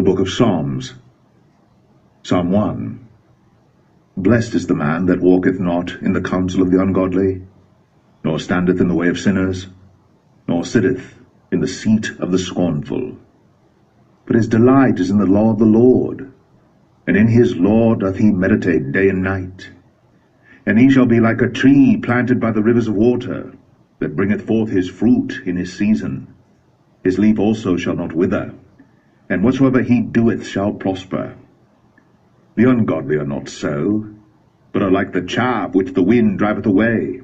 The Book of Psalms. Psalm 1. Blessed is the man that walketh not in the counsel of the ungodly, nor standeth in the way of sinners, nor sitteth in the seat of the scornful. But his delight is in the law of the Lord, and in his law doth he meditate day and night. And he shall be like a tree planted by the rivers of water, that bringeth forth his fruit in his season. His leaf also shall not wither, and whatsoever he doeth shall prosper. The ungodly are not so, but are like the chaff which the wind driveth away.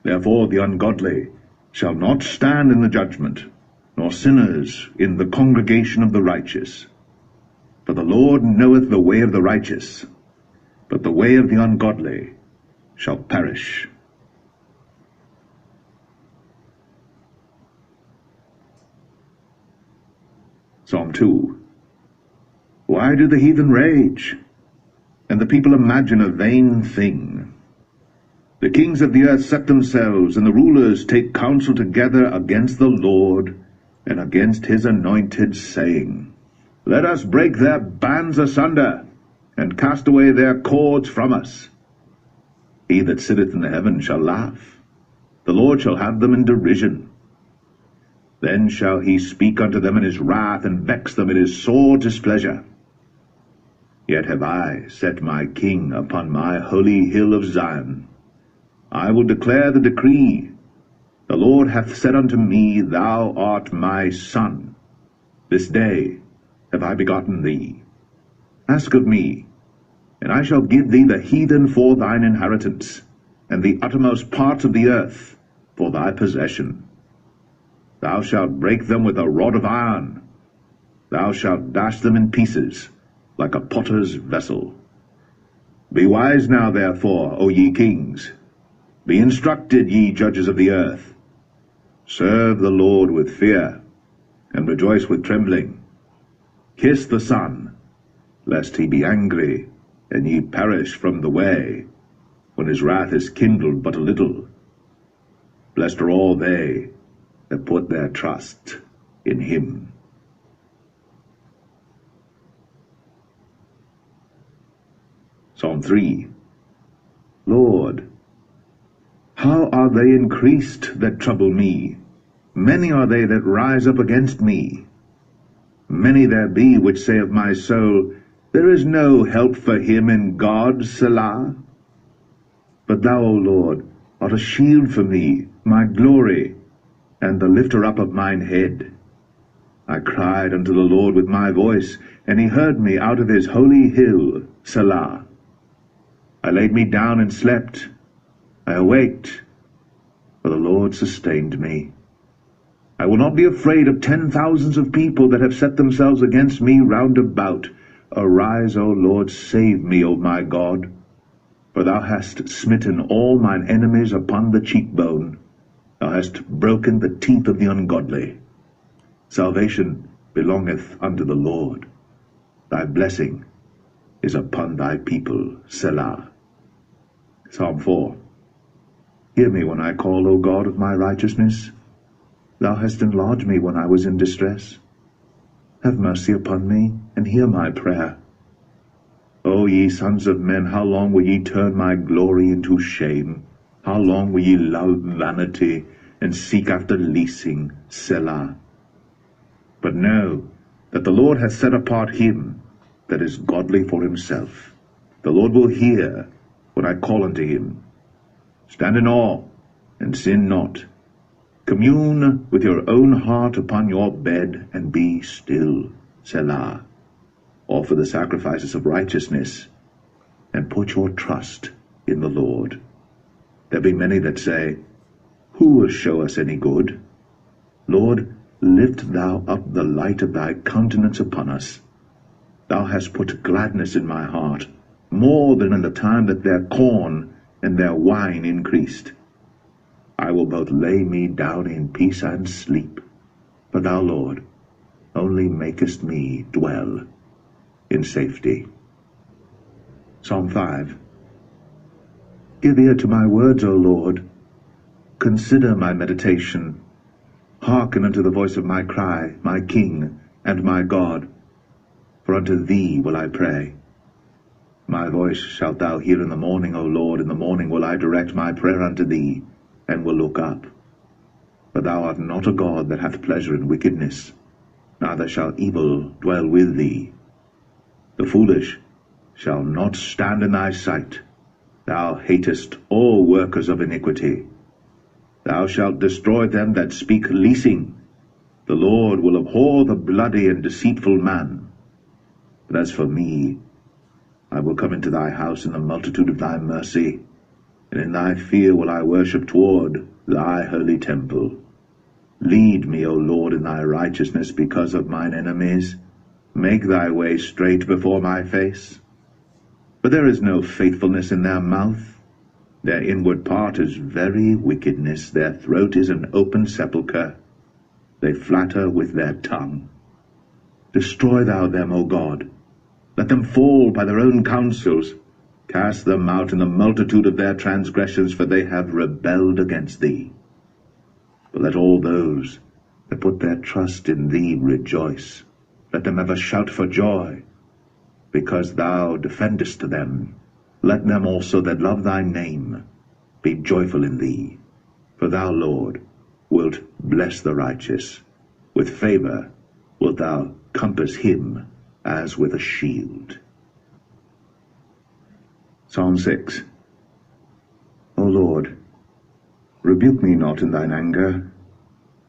Therefore the ungodly shall not stand in the judgment, nor sinners in the congregation of the righteous. For the Lord knoweth the way of the righteous, but the way of the ungodly shall perish. Psalm 2. Why do the heathen rage, and the people imagine a vain thing? The kings of the earth set themselves, and the rulers take counsel together against the Lord and against his anointed, saying, Let us break their bands asunder, and cast away their cords from us. He that sitteth in the heaven shall laugh. The Lord shall have them in derision. Then shall he speak unto them in his wrath, and vex them in his sore displeasure. Yet have I set my king upon my holy hill of Zion. I will declare the decree. The Lord hath said unto me, Thou art my son. This day have I begotten thee. Ask of me, and I shall give thee the heathen for thine inheritance, and the uttermost parts of the earth for thy possession. Thou shalt break them with a rod of iron. Thou shalt dash them in pieces, like a potter's vessel. Be wise now, therefore, O ye kings. Be instructed, ye judges of the earth. Serve the Lord with fear, and rejoice with trembling. Kiss the Son, lest he be angry, and ye perish from the way, when his wrath is kindled but a little. Blessed are all they that put their trust in him. Psalm 3. Lord, how are they increased that trouble me? Many are they that rise up against me. Many there be which say of my soul, There is no help for him in God, Selah. But thou, O Lord, art a shield for me, my glory, and the lifter up of mine head. I cried unto the Lord with my voice, and he heard me out of his holy hill, Selah. I laid me down and slept. I awaked, for the Lord sustained me. I will not be afraid of 10,000s of people that have set themselves against me round about. Arise, O Lord, save me, O my God. For thou hast smitten all mine enemies upon the cheekbone. Thou hast broken the teeth of the ungodly. Salvation belongeth unto the Lord. Thy blessing is upon thy people, Selah. Psalm 4. Hear me when I call, O God of my righteousness. Thou hast enlarged me when I was in distress. Have mercy upon me, and hear my prayer. O ye sons of men, how long will ye turn my glory into shame? How long will ye love vanity, and seek after leasing, Selah? But know that the Lord hath set apart him that is godly for himself. The Lord will hear when I call unto him. Stand in awe, and sin not. Commune with your own heart upon your bed, and be still, Selah. Offer the sacrifices of righteousness, and put your trust in the Lord. There be many that say, Who will show us any good? Lord, lift thou up the light of thy countenance upon us. Thou hast put gladness in my heart, more than in the time that their corn and their wine increased. I will both lay me down in peace and sleep, for thou, Lord, only makest me dwell in safety. Psalm 5. Give ear to my words, O Lord. Consider my meditation. Hearken unto the voice of my cry, my King and my God. for unto thee will I pray. My voice shalt thou hear in the morning, O Lord. In the morning will I direct my prayer unto thee, and will look up. For thou art not a God that hath pleasure in wickedness, neither shall evil dwell with thee. The foolish shall not stand in thy sight. Thou hatest all workers of iniquity. Thou shalt destroy them that speak leasing. The Lord will abhor the bloody and deceitful man. But as for me, I will come into thy house in the multitude of thy mercy, and in thy fear will I worship toward thy holy temple. Lead me, O Lord, in thy righteousness because of mine enemies. Make thy way straight before my face. For there is no faithfulness in their mouth. Their inward part is very wickedness. Their throat is an open sepulchre. They flatter with their tongue. Destroy thou them, O God. Let them fall by their own counsels. Cast them out in the multitude of their transgressions, for they have rebelled against thee. But let all those that put their trust in thee rejoice. Let them ever shout for joy, because thou defendest them. Let them also that love thy name be joyful in thee. For thou, Lord, wilt bless the righteous. With favor wilt thou compass him as with a shield. Psalm 6. O Lord, rebuke me not in thine anger,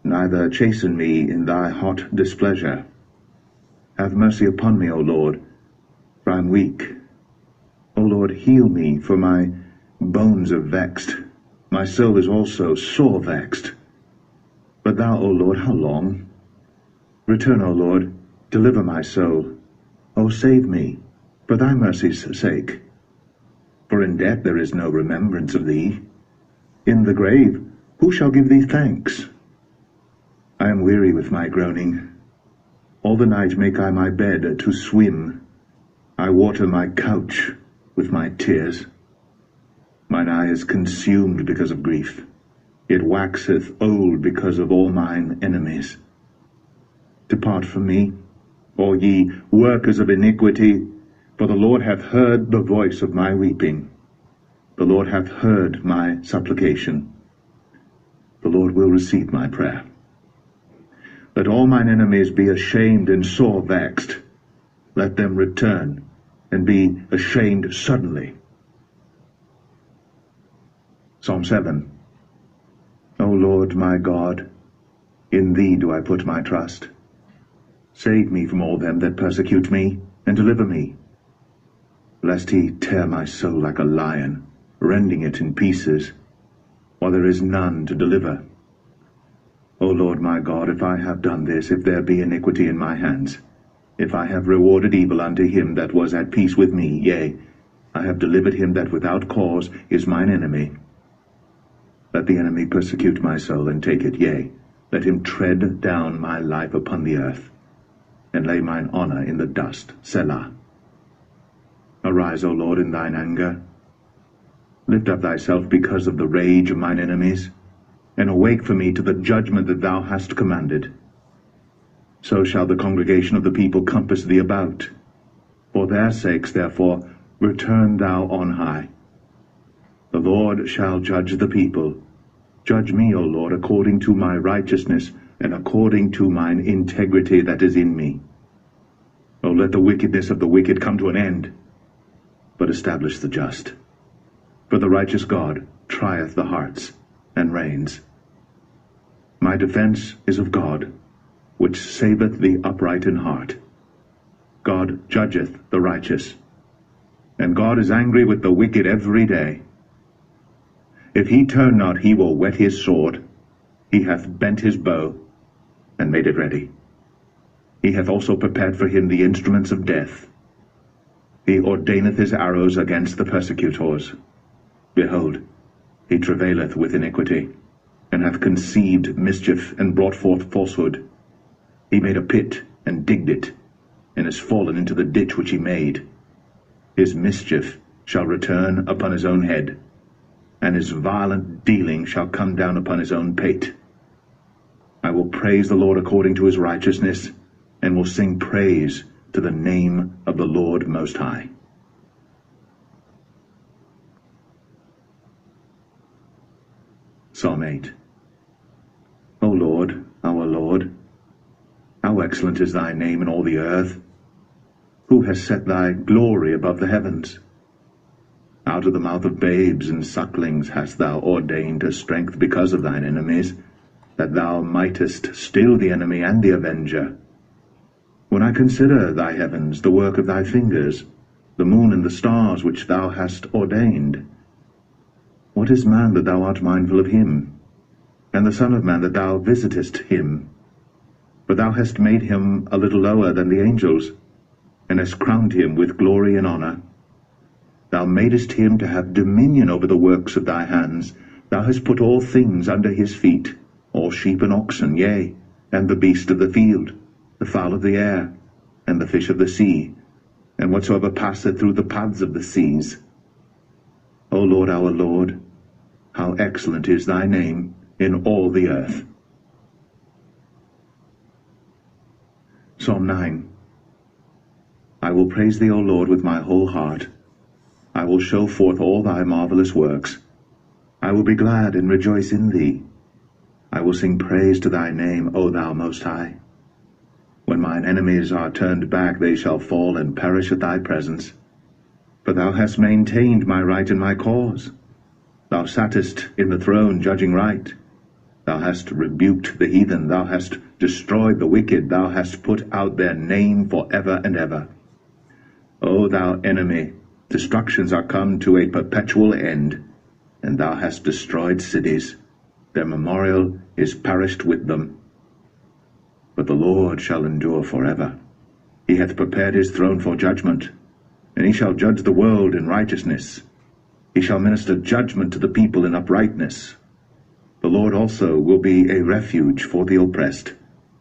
neither chasten me in thy hot displeasure. Have mercy upon me, O Lord, for I am weak. O Lord, heal me, for my bones are vexed. My soul is also sore vexed. But thou, O Lord, how long? Return, O Lord, deliver my soul. O save me, for thy mercy's sake. For in death there is no remembrance of thee. In the grave who shall give thee thanks? I am weary with my groaning. All the night make I my bed to swim. I water my couch with my tears. Mine eye is consumed because of grief. It waxeth old because of all mine enemies. Depart from me, all ye workers of iniquity, for the Lord hath heard the voice of my weeping. The Lord hath heard my supplication. The Lord will receive my prayer. Let all mine enemies be ashamed and sore vexed. Let them return and be ashamed suddenly. Psalm 7. O Lord my God, in thee do I put my trust. Save me from all them that persecute me, and deliver me, lest he tear my soul like a lion, rending it in pieces, while there is none to deliver. O Lord my God, if I have done this, if there be iniquity in my hands, if I have rewarded evil unto him that was at peace with me, yea, I have delivered him that without cause is mine enemy. Let the enemy persecute my soul, and take it, yea, let him tread down my life upon the earth, and lay mine honour in the dust. Selah. Arise, O Lord, in thine anger. Lift up thyself because of the rage of mine enemies, and awake for me to the judgment that thou hast commanded. So shall the congregation of the people compass thee about. For their sakes, therefore, return thou on high. The Lord shall judge the people. Judge me, O Lord, according to my righteousness, and according to mine integrity that is in me. O let the wickedness of the wicked come to an end, but establish the just. For the righteous God trieth the hearts, and reigns. My defense is of God, which saveth the upright in heart. God judgeth the righteous, and God is angry with the wicked every day. If he turn not, he will whet his sword. He hath bent his bow, and made it ready. He hath also prepared for him the instruments of death. He ordaineth his arrows against the persecutors. Behold, he travaileth with iniquity, and hath conceived mischief, and brought forth falsehood. He made a pit, and digged it, and is fallen into the ditch which he made. His mischief shall return upon his own head, and his violent dealing shall come down upon his own pate. I will praise the Lord according to his righteousness, and will sing praise to the name of the Lord Most High. Psalm 8. O Lord, our Lord, how excellent is thy name in all the earth! Who has set thy glory above the heavens? Out of the mouth of babes and sucklings hast thou ordained a strength because of thine enemies, that thou mightest still the enemy and the avenger. When I consider thy heavens, the work of thy fingers, the moon and the stars which thou hast ordained, what is man that thou art mindful of him, and the son of man that thou visitest him? For thou hast made him a little lower than the angels, and hast crowned him with glory and honour. Thou madest him to have dominion over the works of thy hands. Thou hast put all things under his feet, all sheep and oxen, yea, and the beast of the field, the fowl of the air, and the fish of the sea, and whatsoever passeth through the paths of the seas. O Lord, our Lord, how excellent is thy name in all the earth. Psalm 9. I will praise thee, O Lord, with my whole heart. I will show forth all thy marvelous works. I will be glad and rejoice in thee. I will sing praise to thy name, O thou Most High. When mine enemies are turned back, they shall fall and perish at thy presence. For thou hast maintained my right and my cause. Thou sattest in the throne judging right. Thou hast rebuked the heathen, thou hast destroyed the wicked, thou hast put out their name for ever and ever. O thou enemy, destructions are come to a perpetual end, and thou hast destroyed cities. Their memorial is perished with them. But the Lord shall endure forever. He hath prepared his throne for judgment, and he shall judge the world in righteousness. He shall minister judgment to the people in uprightness. The Lord also will be a refuge for the oppressed,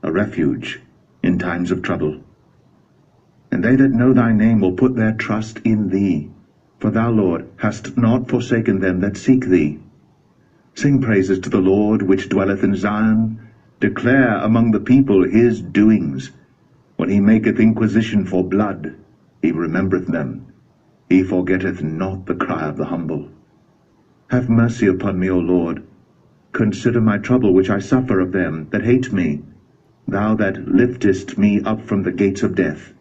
a refuge in times of trouble. And they that know thy name will put their trust in thee, for thou, Lord, hast not forsaken them that seek thee. Sing praises to the Lord which dwelleth in Zion. Declare among the people his doings. When he maketh inquisition for blood, he remembereth them. He forgetteth not the cry of the humble. Have mercy upon me, O Lord. Consider my trouble which I suffer of them that hate me. Thou that liftest me up from the gates of death,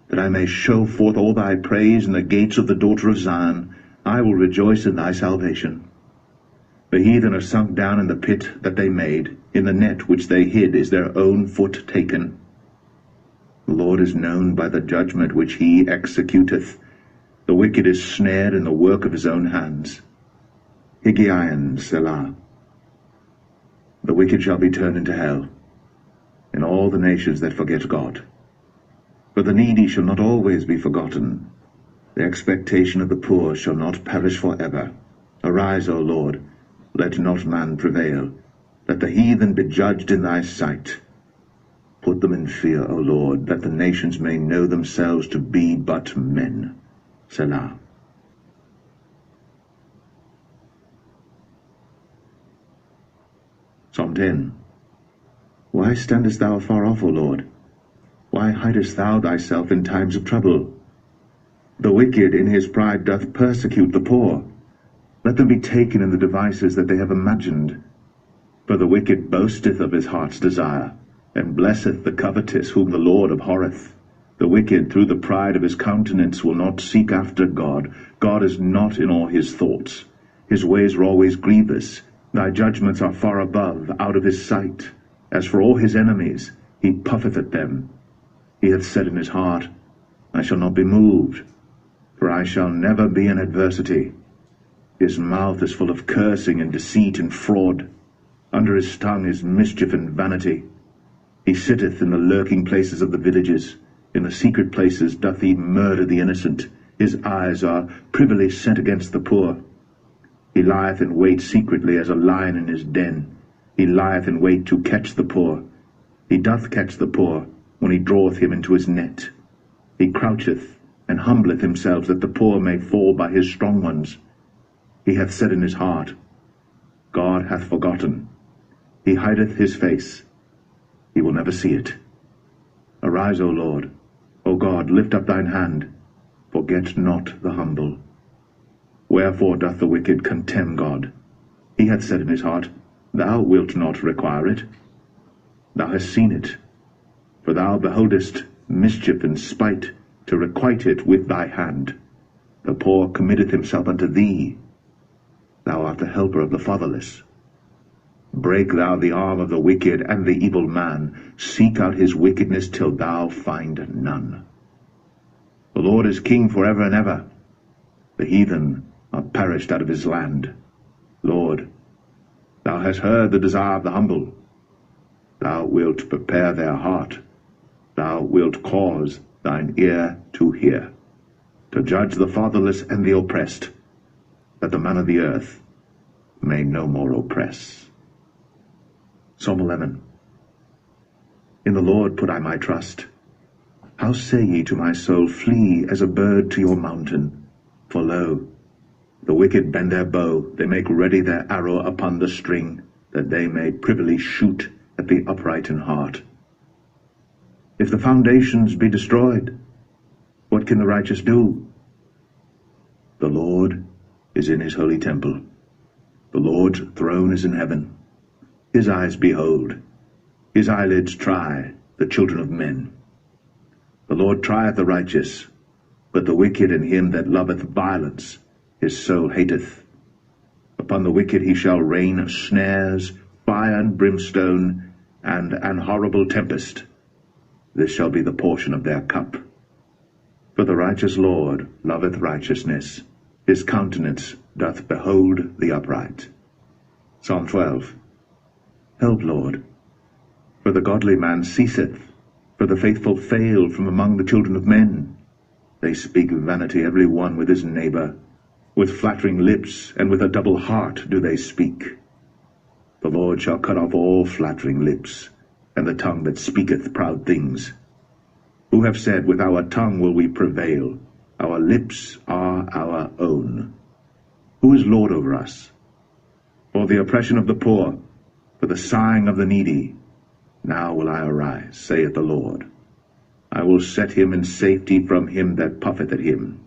that I may show forth all thy praise in the gates of the daughter of Zion. I will rejoice in thy salvation. The heathen are sunk down in the pit that they made. In the net which they hid is their own foot taken. The Lord is known by the judgment which he executeth. The wicked is snared in the work of his own hands. Higgaion, Selah. The wicked shall be turned into hell, in all the nations that forget God. But the needy shall not always be forgotten. The expectation of the poor shall not perish forever. Arise, O Lord, let not man prevail. Let the heathen be judged in thy sight. Put them in fear, O Lord, that the nations may know themselves to be but men. Selah. Psalm 10. Why standest thou afar off, O Lord? Why hidest thou thyself in times of trouble? The wicked in his pride doth persecute the poor. Let them be taken in the devices that they have imagined. For the wicked boasteth of his heart's desire, and blesseth the covetous whom the Lord abhorreth. The wicked through the pride of his countenance will not seek after God. God is not in all his thoughts. His ways are always grievous. Thy judgments are far above, out of his sight. As for all his enemies, he puffeth at them. He hath said in his heart, I shall not be moved, for I shall never be in adversity. His mouth is full of cursing and deceit and fraud. Under his tongue is mischief and vanity. He sitteth in the lurking places of the villages. In the secret places doth he murder the innocent. His eyes are privily set against the poor. He lieth in wait secretly as a lion in his den. He lieth in wait to catch the poor. He doth catch the poor when he draweth him into his net. He croucheth and humbleth himself, that the poor may fall by his strong ones. He hath said in his heart, God hath forgotten. He hideth his face. He will never see it. Arise, O Lord. O God, lift up thine hand, forget not the humble. Wherefore doth the wicked contemn God? He hath said in his heart, Thou wilt not require it. Thou hast seen it, for thou beholdest mischief and spite, to requite it with thy hand. The poor committeth himself unto thee. Thou art the helper of the fatherless. Break thou the arm of the wicked and the evil man. Seek out his wickedness till thou find none. The Lord is king forever and ever. The heathen are perished out of his land. Lord, thou hast heard the desire of the humble. Thou wilt prepare their heart. Thou wilt cause thine ear to hear, to judge the fatherless and the oppressed, that the man of the earth may no more oppress. Psalm 11. In the Lord put I my trust. How say ye to my soul, Flee as a bird to your mountain? For lo, the wicked bend their bow, they make ready their arrow upon the string, that they may privily shoot at the upright in heart. If the foundations be destroyed, what can the righteous do? The Lord is in his holy temple. The Lord's throne is in heaven. His eyes behold, his eyelids try the children of men. The Lord trieth the righteous, but the wicked and him that loveth violence his soul hateth. Upon the wicked he shall rain snares, fire and brimstone, and an horrible tempest. This shall be the portion of their cup. For the righteous Lord loveth righteousness, his countenance doth behold the upright. Psalm 12. Help, Lord, for the godly man ceaseth, for the faithful fail from among the children of men. They speak vanity every one with his neighbor. With flattering lips and with a double heart do they speak. The Lord shall cut off all flattering lips, and the tongue that speaketh proud things. Who have said, With our tongue will we prevail, our lips are our own. Who is Lord over us? For the oppression of the poor, for the sighing of the needy, now will I arise, saith the Lord. I will set him in safety from him that puffeth at him.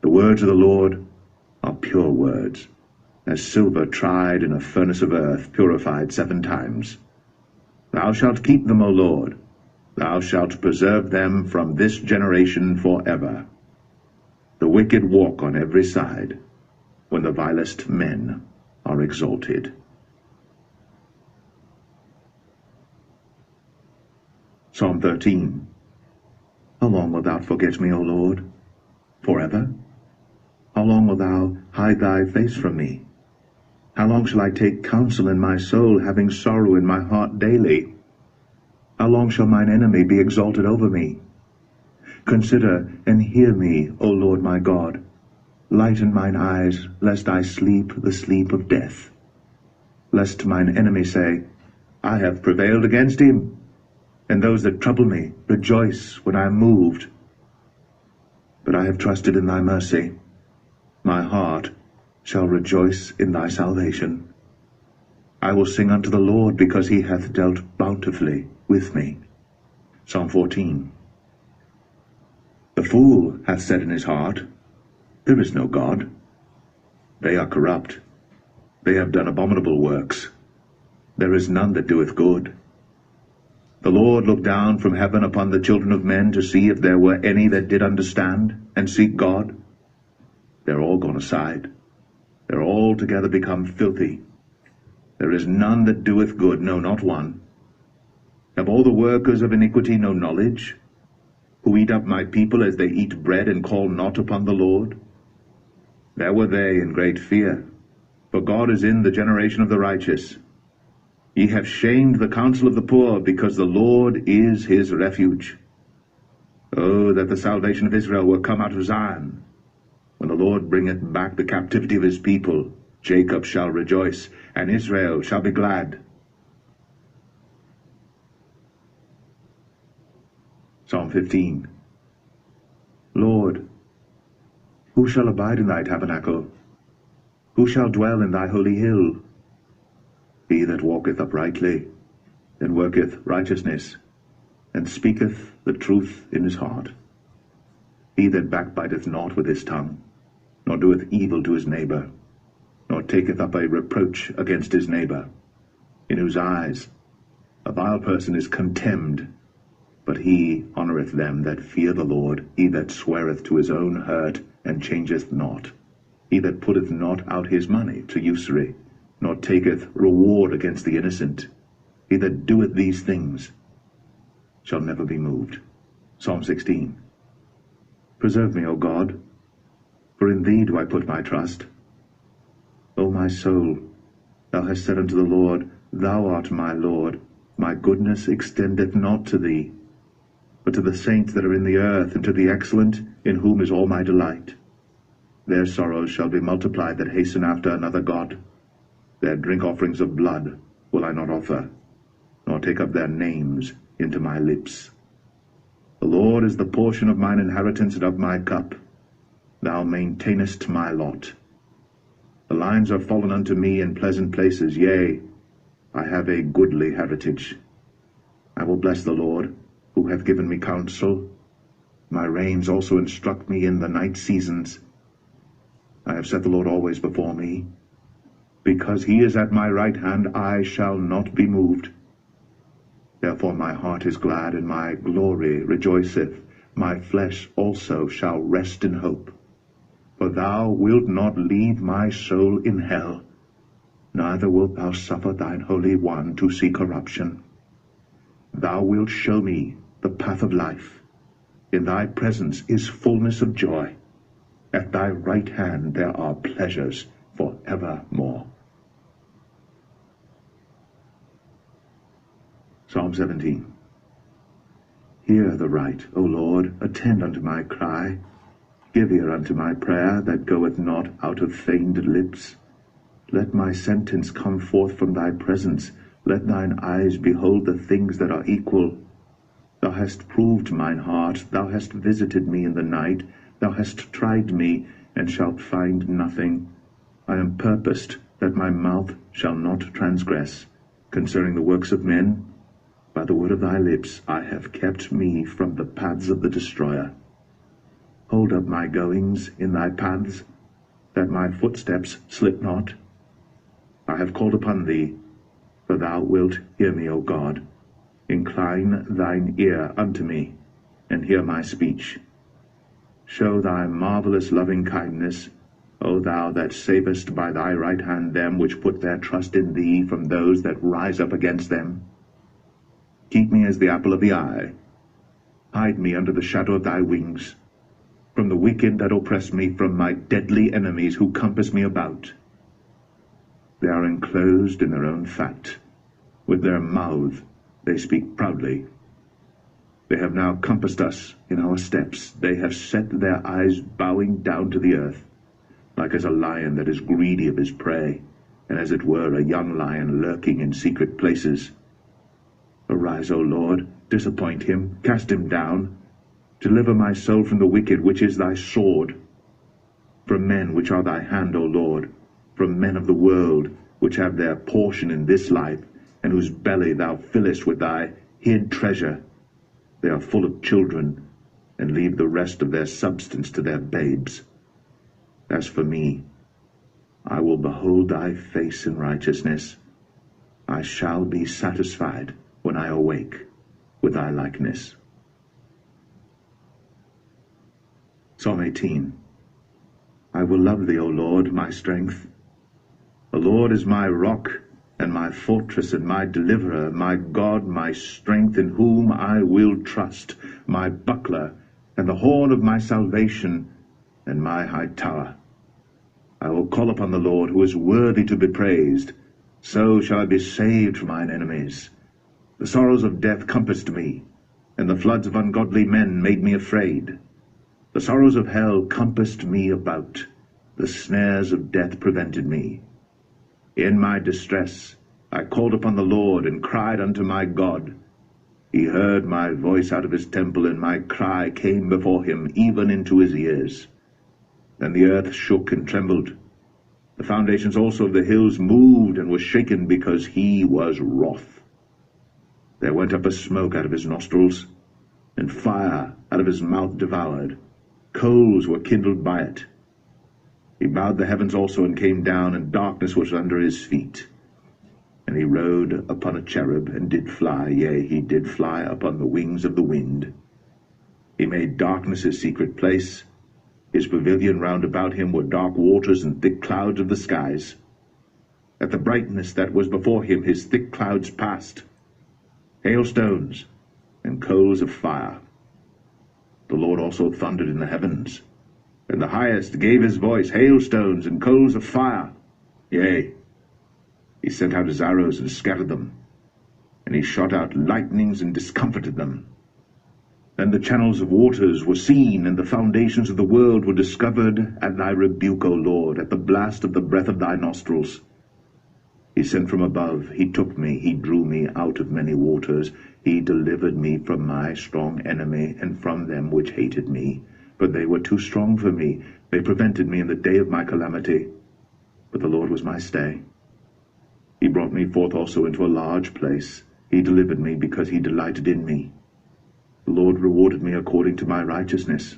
The words of the Lord are pure words, as silver tried in a furnace of earth, purified 7 times. Thou shalt keep them, O Lord. Thou shalt preserve them from this generation forever. The wicked walk on every side, when the vilest men are exalted. Psalm 13. How long wilt thou forget me, O Lord? Forever? How long wilt thou hide thy face from me? How long shall I take counsel in my soul, having sorrow in my heart daily? How long shall mine enemy be exalted over me? Consider and hear me, O Lord my God. Lighten mine eyes, lest I sleep the sleep of death. Lest mine enemy say, I have prevailed against him. And those that trouble me rejoice when I am moved. But I have trusted in thy mercy. My heart shall rejoice in thy salvation. I will sing unto the Lord, because he hath dealt bountifully with me. Psalm 14. The fool hath said in his heart, There is no God. They are corrupt. They have done abominable works. There is none that doeth good. The Lord looked down from heaven upon the children of men to see if there were any that did understand and seek God. They're all gone aside. They're altogether become filthy. There is none that doeth good, no, not one. Have all the workers of iniquity no knowledge, who eat up my people as they eat bread, and call not upon the Lord? There were they in great fear, for God is in the generation of the righteous. Ye have shamed the counsel of the poor, because the Lord is his refuge. Oh, that the salvation of Israel were come out of Zion. When the Lord bringeth back the captivity of his people, Jacob shall rejoice, and Israel shall be glad. Psalm 15. Lord, who shall abide in thy tabernacle? Who shall dwell in thy holy hill? He that walketh uprightly, and worketh righteousness, and speaketh the truth in his heart. He that backbiteth not with his tongue, nor doeth evil to his neighbour, nor taketh up a reproach against his neighbour, in whose eyes a vile person is contemned, but he honoureth them that fear the Lord. He that sweareth to his own hurt, and changeth not. He that putteth not out his money to usury, nor taketh reward against the innocent. He that doeth these things shall never be moved. Psalm 16. Preserve me, O God, for in thee do I put my trust. O my soul, thou hast said unto the Lord, Thou art my Lord. My goodness extendeth not to thee, but to the saints that are in the earth, and to the excellent, in whom is all my delight. Their sorrows shall be multiplied that hasten after another god. Their drink offerings of blood will I not offer, nor take up their names into my lips. The Lord is the portion of mine inheritance and of my cup. Thou maintainest my lot. The lines are fallen unto me in pleasant places, yea, I have a goodly heritage. I will bless the Lord, who hath given me counsel. My reins also instruct me in the night seasons. I have set the Lord always before me. Because he is at my right hand, I shall not be moved. Therefore my heart is glad, and my glory rejoiceth. My flesh also shall rest in hope. For thou wilt not leave my soul in hell, neither wilt thou suffer thine Holy One to see corruption. Thou wilt show me the path of life. In thy presence is fullness of joy. At thy right hand there are pleasures for evermore. Psalm 17. Hear the right, O Lord, attend unto my cry. Give ear unto my prayer, that goeth not out of feigned lips. Let my sentence come forth from thy presence. Let thine eyes behold the things that are equal. Thou hast proved mine heart. Thou hast visited me in the night. Thou hast tried me, and shalt find nothing. I am purposed that my mouth shall not transgress. Concerning the works of men, by the word of thy lips I have kept me from the paths of the destroyer. Hold up my goings in thy paths, that my footsteps slip not. I have called upon thee, for thou wilt hear me, O God. Incline thine ear unto me, and hear my speech. Show thy marvelous loving kindness, O thou that savest by thy right hand them which put their trust in thee from those that rise up against them. Keep me as the apple of the eye. Hide me under the shadow of thy wings, from the wicked that oppress me, from my deadly enemies who compass me about. They are enclosed in their own fat. With their mouth they speak proudly. They have now compassed us in our steps. They have set their eyes bowing down to the earth, like as a lion that is greedy of his prey, and as it were a young lion lurking in secret places. Arise, O Lord, disappoint him, cast him down. Deliver my soul from the wicked, which is thy sword. From men which are thy hand, O Lord, from men of the world, which have their portion in this life, and whose belly thou fillest with thy hid treasure. They are full of children, and leave the rest of their substance to their babes. As for me, I will behold thy face in righteousness. I shall be satisfied when I awake with thy likeness. Psalm 18. I will love thee, O Lord, my strength. The Lord is my rock, and my fortress, and my deliverer, my God, my strength, in whom I will trust, my buckler, and the horn of my salvation, and my high tower. I will call upon the Lord, who is worthy to be praised. So shall I be saved from mine enemies. The sorrows of death compassed me, and the floods of ungodly men made me afraid. The sorrows of hell compassed me about. The snares of death prevented me. In my distress I called upon the Lord, and cried unto my God. He heard my voice out of his temple, and my cry came before him, even into his ears. Then the earth shook and trembled. The foundations also of the hills moved and were shaken, because he was wroth. There went up a smoke out of his nostrils, and fire out of his mouth devoured. Coals were kindled by it. He bowed the heavens also, and came down, and darkness was under his feet. And he rode upon a cherub, and did fly, yea, he did fly upon the wings of the wind. He made darkness his secret place. His pavilion round about him were dark waters and thick clouds of the skies. At the brightness that was before him his thick clouds passed, hailstones and coals of fire. The Lord also thundered in the heavens, and the highest gave his voice, hailstones and coals of fire. Yea, he sent out his arrows and scattered them, and he shot out lightnings and discomfited them. Then the channels of waters were seen, and the foundations of the world were discovered at thy rebuke, O Lord, at the blast of the breath of thy nostrils. He sent from above, he took me, he drew me out of many waters. He delivered me from my strong enemy, and from them which hated me. But they were too strong for me. They prevented me in the day of my calamity. But the Lord was my stay. He brought me forth also into a large place. He delivered me because he delighted in me. The Lord rewarded me according to my righteousness.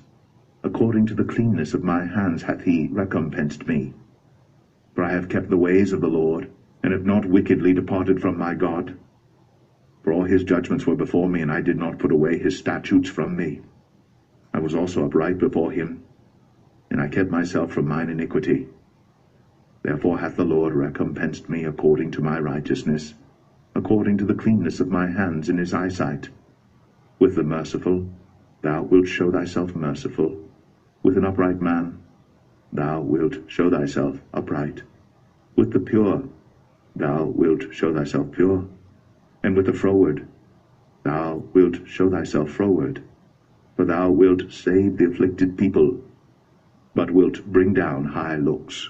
According to the cleanness of my hands hath he recompensed me. For I have kept the ways of the Lord, and have not wickedly departed from my God. For all his judgments were before me, and I did not put away his statutes from me. I was also upright before him, and I kept myself from mine iniquity. Therefore hath the Lord recompensed me according to my righteousness, according to the cleanness of my hands in his eyesight. With the merciful thou wilt show thyself merciful. With an upright man thou wilt show thyself upright. With the pure thou wilt show thyself pure. And with the froward thou wilt show thyself froward. For thou wilt save the afflicted people, but wilt bring down high looks.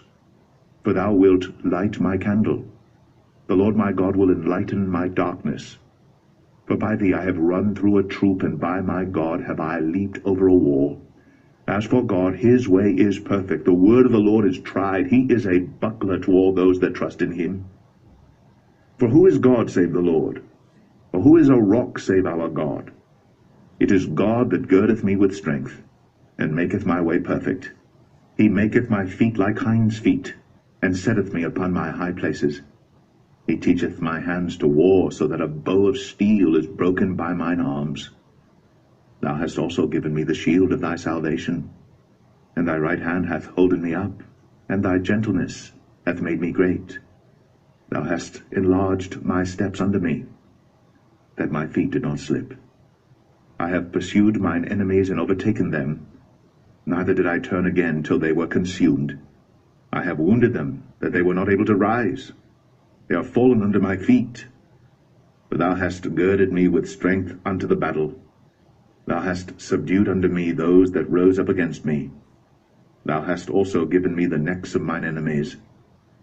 For thou wilt light my candle. The Lord my God will enlighten my darkness. For by thee I have run through a troop, and by my God have I leaped over a wall. As for God, his way is perfect. The word of the Lord is tried. He is a buckler to all those that trust in him. For who is God save the Lord? Or who is a rock save our God? It is God that girdeth me with strength, and maketh my way perfect. He maketh my feet like hinds' feet, and setteth me upon my high places. He teacheth my hands to war, so that a bow of steel is broken by mine arms. Thou hast also given me the shield of thy salvation, and thy right hand hath holden me up, and thy gentleness hath made me great. Thou hast enlarged my steps under me, that my feet did not slip. I have pursued mine enemies and overtaken them, neither did I turn again till they were consumed. I have wounded them, that they were not able to rise. They are fallen under my feet. For thou hast girded me with strength unto the battle. Thou hast subdued unto me those that rose up against me. Thou hast also given me the necks of mine enemies,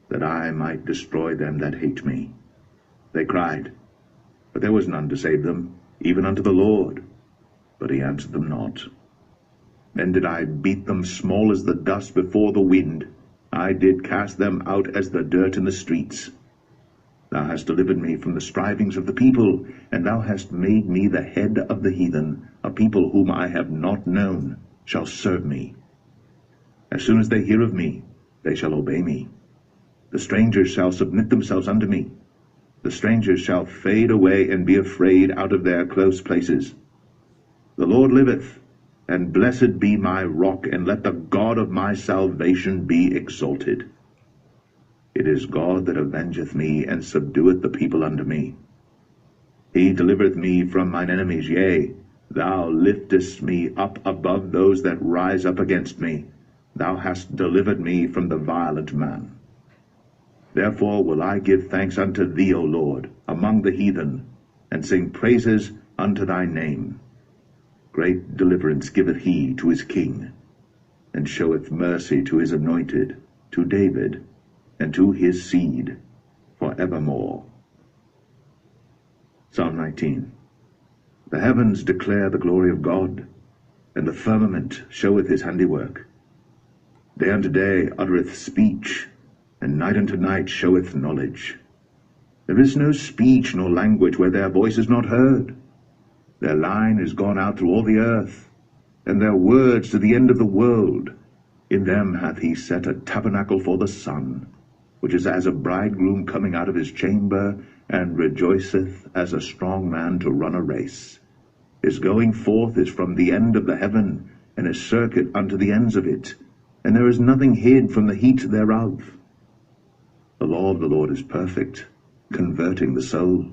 that I might destroy them that hate me. They cried, but there was none to save them, even unto the Lord, but he answered them not. Then did I beat them small as the dust before the wind. I did cast them out as the dirt in the streets. Thou hast delivered me from the strivings of the people, and thou hast made me the head of the heathen. A people whom I have not known shall serve me. As soon as they hear of me, they shall obey me. The strangers shall submit themselves unto me. The strangers shall fade away and be afraid out of their close places. The Lord liveth, and blessed be my rock, and let the God of my salvation be exalted. It is God that avengeth me, and subdueth the people unto me. He delivereth me from mine enemies, yea, thou liftest me up above those that rise up against me. Thou hast delivered me from the violent man. Therefore will I give thanks unto thee, O Lord, among the heathen, and sing praises unto thy name. Great deliverance giveth he to his king, and showeth mercy to his anointed, to David, and to his seed for evermore. Psalm 19. The heavens declare the glory of God, and the firmament showeth his handiwork. Day unto day uttereth speech, and night unto night showeth knowledge. There is no speech nor language where their voice is not heard. Their line is gone out through all the earth, and their words to the end of the world. In them hath he set a tabernacle for the sun, which is as a bridegroom coming out of his chamber, and rejoiceth as a strong man to run a race. His going forth is from the end of the heaven, and his circuit unto the ends of it, and there is nothing hid from the heat thereof. The law of the Lord is perfect, converting the soul.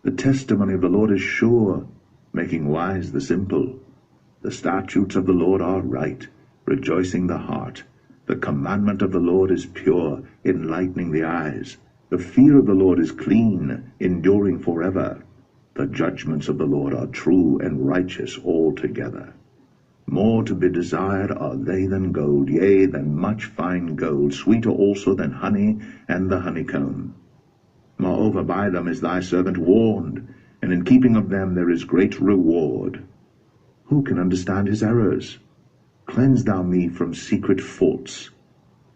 The testimony of the Lord is sure, making wise the simple. The statutes of the Lord are right, rejoicing the heart. The commandment of the Lord is pure, enlightening the eyes. The fear of the Lord is clean, enduring forever. The judgments of the Lord are true and righteous altogether. More to be desired are they than gold, yea, than much fine gold, sweeter also than honey and the honeycomb. Moreover, by them is thy servant warned, and in keeping of them there is great reward. Who can understand his errors? Cleanse thou me from secret faults.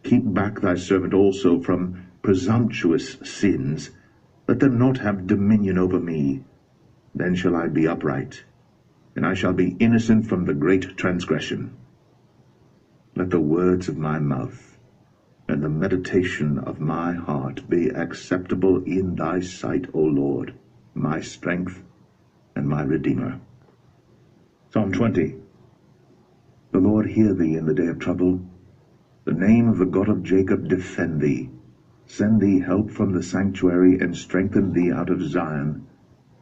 Keep back thy servant also from presumptuous sins. Let them not have dominion over me. Then shall I be upright, and I shall be innocent from the great transgression. Let the words of my mouth and the meditation of my heart be acceptable in thy sight, O Lord, my strength and my Redeemer. Psalm 20. The Lord hear thee in the day of trouble. The name of the God of Jacob defend thee. Send thee help from the sanctuary, and strengthen thee out of Zion.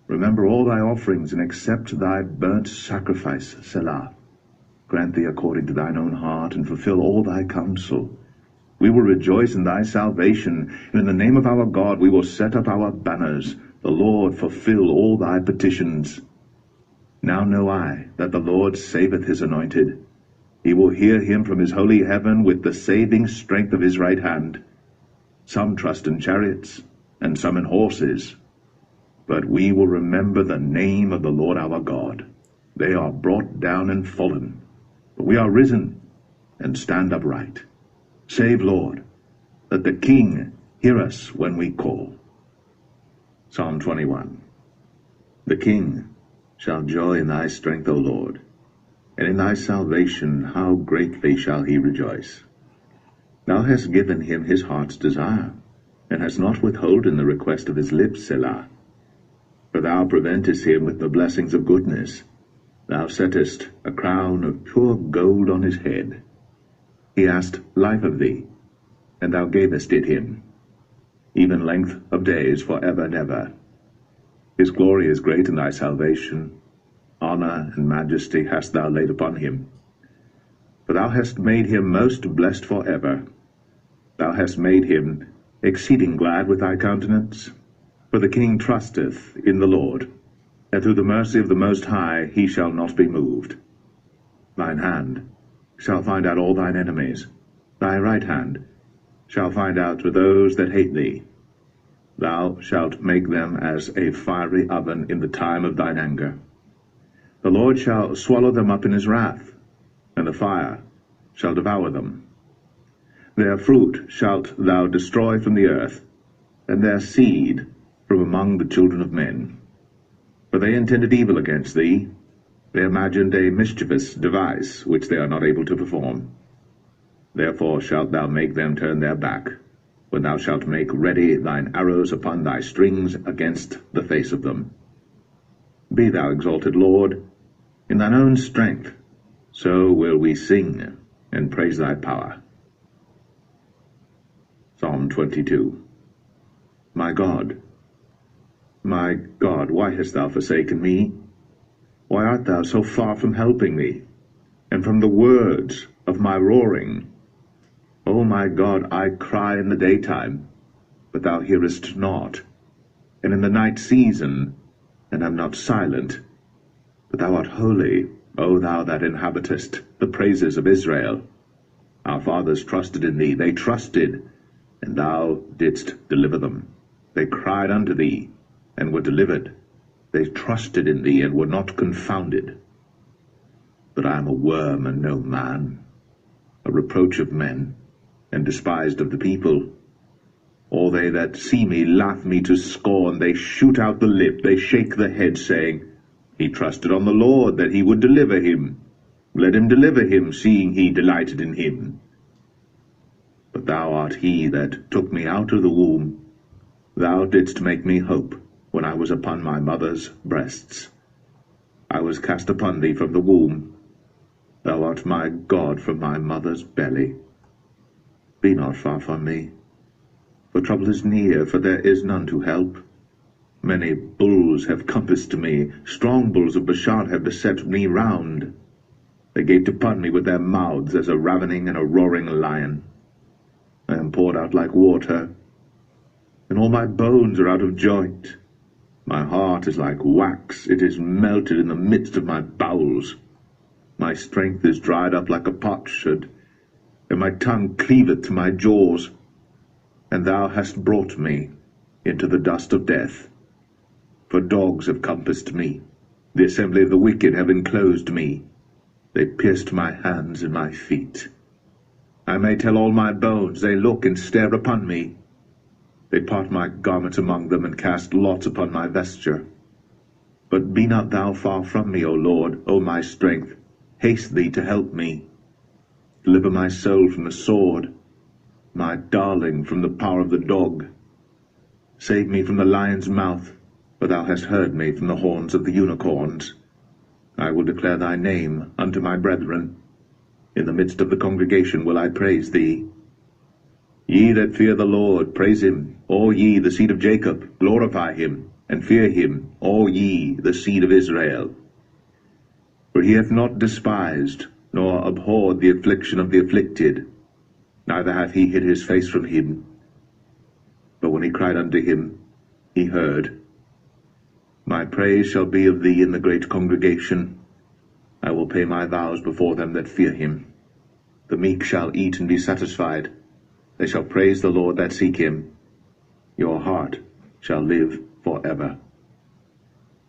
Remember all thy offerings, and accept thy burnt sacrifice, Selah. Grant thee according to thine own heart, and fulfill all thy counsel. We will rejoice in thy salvation, and in the name of our God we will set up our banners. The Lord fulfill all thy petitions. Now know I that the Lord saveth his anointed. He will hear him from his holy heaven with the saving strength of his right hand. Some trust in chariots, and some in horses, but we will remember the name of the Lord our God. They are brought down and fallen, but we are risen and stand upright. Save, Lord, that the King hear us when we call. Psalm 21. The King shall joy in thy strength, O Lord, and in thy salvation how greatly shall he rejoice. Thou hast given him his heart's desire, and hast not withholden the request of his lips, Selah. For thou preventest him with the blessings of goodness. Thou settest a crown of pure gold on his head. He asked life of thee, and thou gavest it him, even length of days for ever and ever. His glory is great in thy salvation. Honor and majesty hast thou laid upon him. For thou hast made him most blessed for ever. Thou hast made him exceeding glad with thy countenance. For the king trusteth in the Lord, and through the mercy of the Most High he shall not be moved. Thine hand shall find out all thine enemies. Thy right hand shall find out those that hate thee. Thou shalt make them as a fiery oven in the time of thine anger. The Lord shall swallow them up in his wrath, and the fire shall devour them. Their fruit shalt thou destroy from the earth, and their seed from among the children of men. For they intended evil against thee. They imagined a mischievous device which they are not able to perform. Therefore shalt thou make them turn their back, when thou shalt make ready thine arrows upon thy strings against the face of them. Be thou exalted, Lord, in thine own strength, so will we sing and praise thy power. Psalm 22. My God, why hast thou forsaken me? Why art thou so far from helping me, and from the words of my roaring? O my God, I cry in the daytime, but thou hearest not, and in the night season, and am not silent. But thou art holy, O thou that inhabitest the praises of Israel. Our fathers trusted in thee, they trusted, and thou didst deliver them. They cried unto thee, and were delivered. They trusted in thee, and were not confounded. But I am a worm and no man, a reproach of men, and despised of the people. All they that see me laugh me to scorn. They shoot out the lip, they shake the head, saying, He trusted on the Lord, that he would deliver him. Let him deliver him, seeing he delighted in him. But thou art he that took me out of the womb. Thou didst make me hope when I was upon my mother's breasts. I was cast upon thee from the womb. Thou art my God from my mother's belly. Be not far from me, for trouble is near, for there is none to help. Many bulls have compassed me, strong bulls of Bashan have beset me round. They gaped upon me with their mouths as a ravening and a roaring lion. I am poured out like water, and all my bones are out of joint. My heart is like wax, it is melted in the midst of my bowels. My strength is dried up like a potsherd, and my tongue cleaveth to my jaws. And thou hast brought me into the dust of death. For dogs have compassed me, the assembly of the wicked have enclosed me. They pierced my hands and my feet. I may tell all my bones, they look and stare upon me. They part my garments among them, and cast lots upon my vesture. But be not thou far from me, O Lord, O my strength. Haste thee to help me. Deliver my soul from the sword, my darling from the power of the dog. Save me from the lion's mouth, for thou hast heard me from the horns of the unicorns. I will declare thy name unto my brethren. In the midst of the congregation will I praise thee. Ye that fear the Lord, praise him. All ye, the seed of Jacob, glorify him, and fear him, all ye, the seed of Israel. For he hath not despised, nor abhorred the affliction of the afflicted, neither hath he hid his face from him. But when he cried unto him, he heard. My praise shall be of thee in the great congregation. I will pay my vows before them that fear him. The meek shall eat and be satisfied. They shall praise the Lord that seek him. Your heart shall live forever.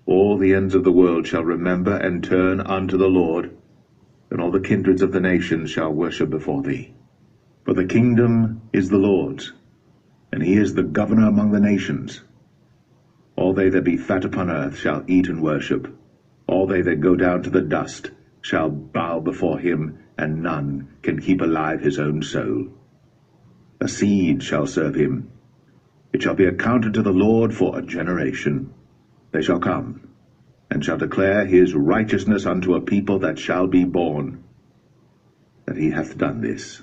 All the ends of the world shall remember and turn unto the Lord, and all the kindreds of the nations shall worship before thee. For the kingdom is the Lord's, and he is the governor among the nations. All they that be fat upon earth shall eat and worship. All they that go down to the dust shall bow before him, and none can keep alive his own soul. A seed shall serve him. It shall be accounted to the Lord for a generation. They shall come, and shall declare his righteousness unto a people that shall be born, that he hath done this.